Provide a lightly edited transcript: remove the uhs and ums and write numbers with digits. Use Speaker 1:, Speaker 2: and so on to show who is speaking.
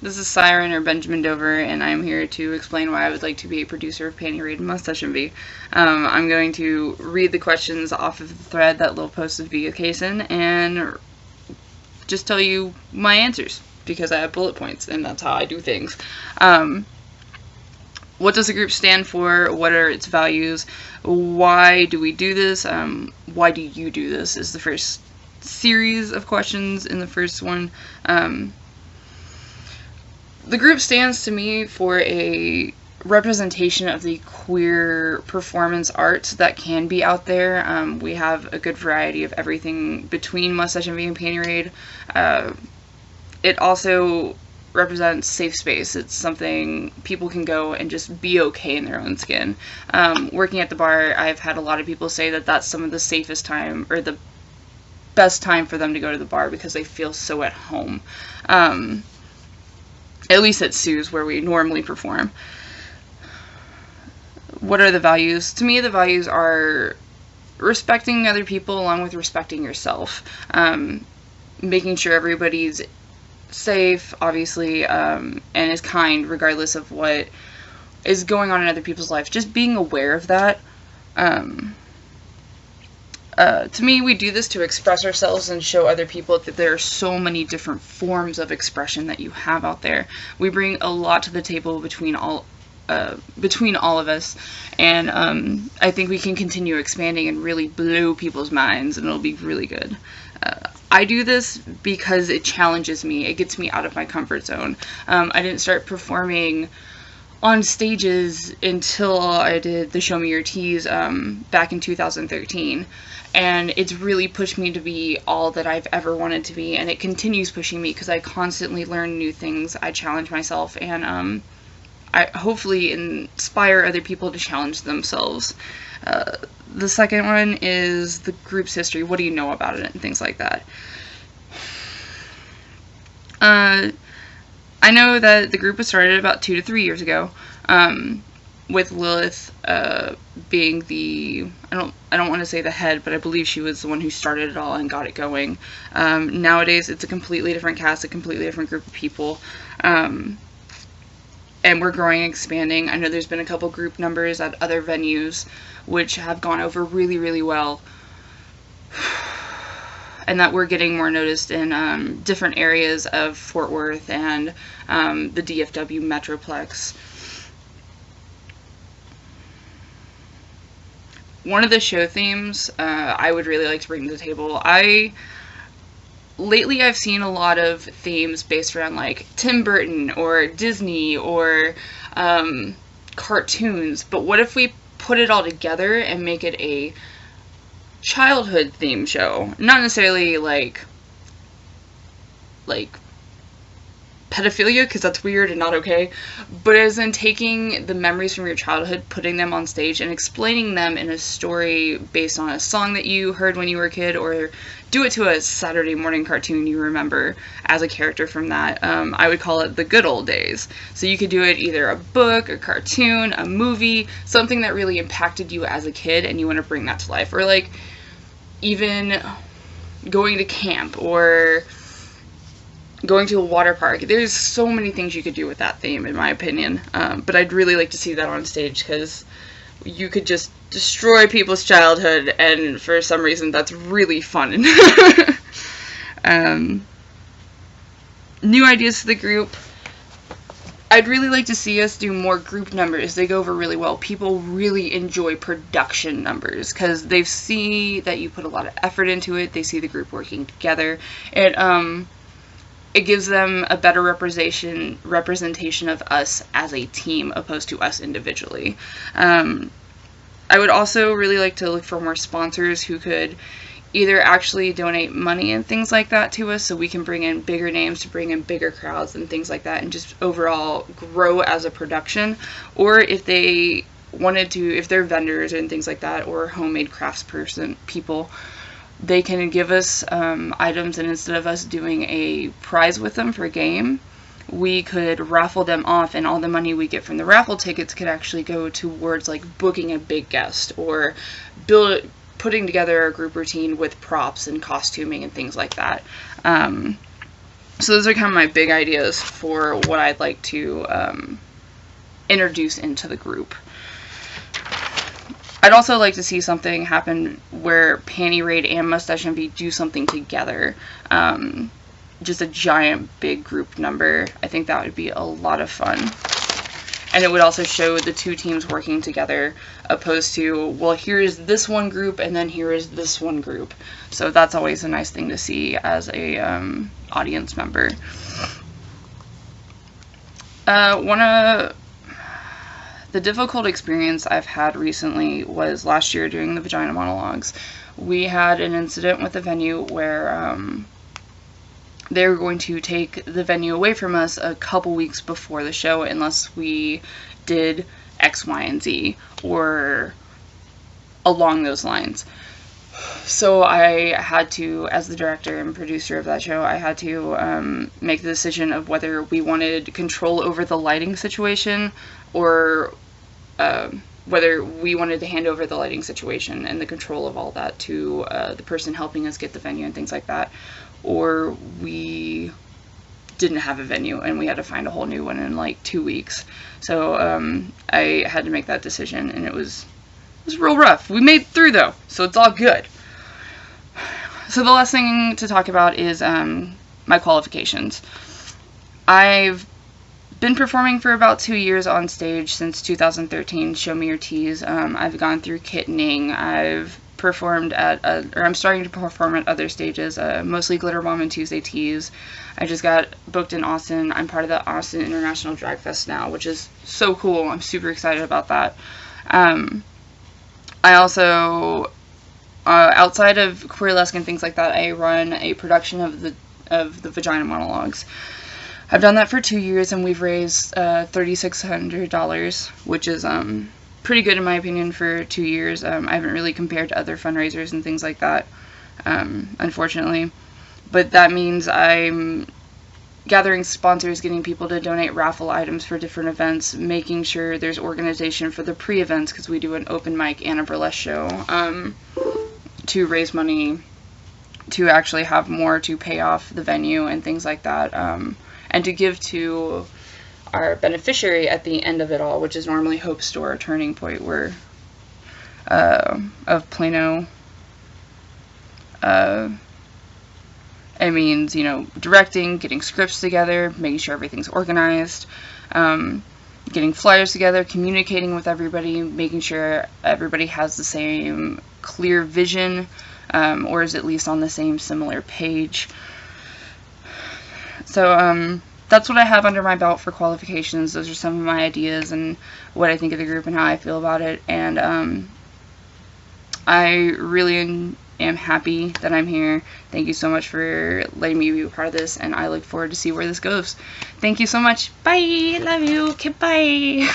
Speaker 1: This is Siren or Benjamin Dover, and I'm here to explain why I would like to be a producer of Panty Raid Mustache Envy. I'm going to read the questions off of the thread that Lil posted via Kaysen and just tell you my answers, because I have bullet points, and that's how I do things. What does the group stand for? What are its values? Why do we do this? Why do you do this? Is the first series of questions in the first one. The group stands to me for a representation of the queer performance arts that can be out there. We have a good variety of everything between Mustache Envy and Panty Raid. It also represents safe space. It's something people can go and just be okay in their own skin. Working at the bar, I've had a lot of people say that that's some of the safest time, or the best time for them to go to the bar, because they feel so at home. At least at Sue's, where we normally perform. What are the values? To me, the values are respecting other people along with respecting yourself. Making sure everybody's safe, obviously, and is kind regardless of what is going on in other people's lives. Just being aware of that. To me, we do this to express ourselves and show other people that there are so many different forms of expression that you have out there. We bring a lot to the table between all of us, and I think we can continue expanding and really blow people's minds, and it'll be really good. I do this because it challenges me. It gets me out of my comfort zone. I didn't start performing on stages until I did the Show Me Your Tees back in 2013. And it's really pushed me to be all that I've ever wanted to be, and it continues pushing me because I constantly learn new things. I challenge myself, and I hopefully inspire other people to challenge themselves. The second one is the group's history. What do you know about it, and things like that. I know that the group was started about 2 to 3 years ago, with Lilith being the, I don't want to say the head, but I believe she was the one who started it all and got it going. Nowadays, it's a completely different cast, a completely different group of people, and we're growing and expanding. I know there's been a couple group numbers at other venues which have gone over really, really well, and that we're getting more noticed in different areas of Fort Worth and the DFW Metroplex. One of the show themes I would really like to bring to the table, lately I've seen a lot of themes based around like Tim Burton or Disney or cartoons, but what if we put it all together and make it a childhood theme show? Not necessarily like pedophilia, because that's weird and not okay, but as in taking the memories from your childhood, putting them on stage, and explaining them in a story based on a song that you heard when you were a kid, or do it to a Saturday morning cartoon you remember as a character from that. I would call it the good old days. So you could do it either a book, a cartoon, a movie, something that really impacted you as a kid and you want to bring that to life. Or like even going to camp or going to a water park. There's so many things you could do with that theme, in my opinion. But I'd really like to see that on stage, because you could just destroy people's childhood, and for some reason that's really fun. New ideas to the group. I'd really like to see us do more group numbers. They go over really well. People really enjoy production numbers because they see that you put a lot of effort into it. They see the group working together. It gives them a better representation of us as a team opposed to us individually. I would also really like to look for more sponsors who could either actually donate money and things like that to us so we can bring in bigger names to bring in bigger crowds and things like that, and just overall grow as a production, or if they wanted to, if they're vendors and things like that, or homemade people, they can give us items, and instead of us doing a prize with them for a game, we could raffle them off, and all the money we get from the raffle tickets could actually go towards like booking a big guest, or putting together a group routine with props and costuming and things like that. So those are kind of my big ideas for what I'd like to introduce into the group. I'd also like to see something happen where Panty Raid and Mustache Envy do something together. Just a giant big group number. I think that would be a lot of fun. And it would also show the two teams working together, opposed to, well, here is this one group and then here is this one group. So that's always a nice thing to see as a audience member. One of the difficult experience I've had recently was last year during the Vagina Monologues. We had an incident with the venue where they were going to take the venue away from us a couple weeks before the show unless we did X, Y, and Z, or along those lines. So I had to, as the director and producer of that show, I had to make the decision of whether we wanted control over the lighting situation, or whether we wanted to hand over the lighting situation and the control of all that to the person helping us get the venue and things like that, or we didn't have a venue and we had to find a whole new one in like 2 weeks. So I had to make that decision, and it was real rough. We made it through though, so it's all good. So the last thing to talk about is my qualifications. I've been performing for about 2 years on stage since 2013, Show Me Your Tees. I've gone through kittening. I've performed at, or I'm starting to perform at other stages, mostly Glitter Bomb and Tuesday Tees. I just got booked in Austin. I'm part of the Austin International Drag Fest now, which is so cool. I'm super excited about that. I also, outside of Queerlesque and things like that, I run a production of the Vagina Monologues. I've done that for 2 years, and we've raised $3,600, which is pretty good in my opinion for 2 years. I haven't really compared to other fundraisers and things like that, unfortunately. But that means I'm gathering sponsors, getting people to donate raffle items for different events, making sure there's organization for the pre-events, because we do an open mic and a burlesque show, to raise money to actually have more to pay off the venue and things like that, and to give to our beneficiary at the end of it all, which is normally Hope Store, Turning Point, where of Plano. It means, you know, directing, getting scripts together, making sure everything's organized, getting flyers together, communicating with everybody, making sure everybody has the same clear vision, or is at least on the same similar page. So that's what I have under my belt for qualifications. Those are some of my ideas and what I think of the group and how I feel about it. And I really am happy that I'm here. Thank you so much for letting me be a part of this, and I look forward to see where this goes. Thank you so much. Bye. Love you. Okay, bye.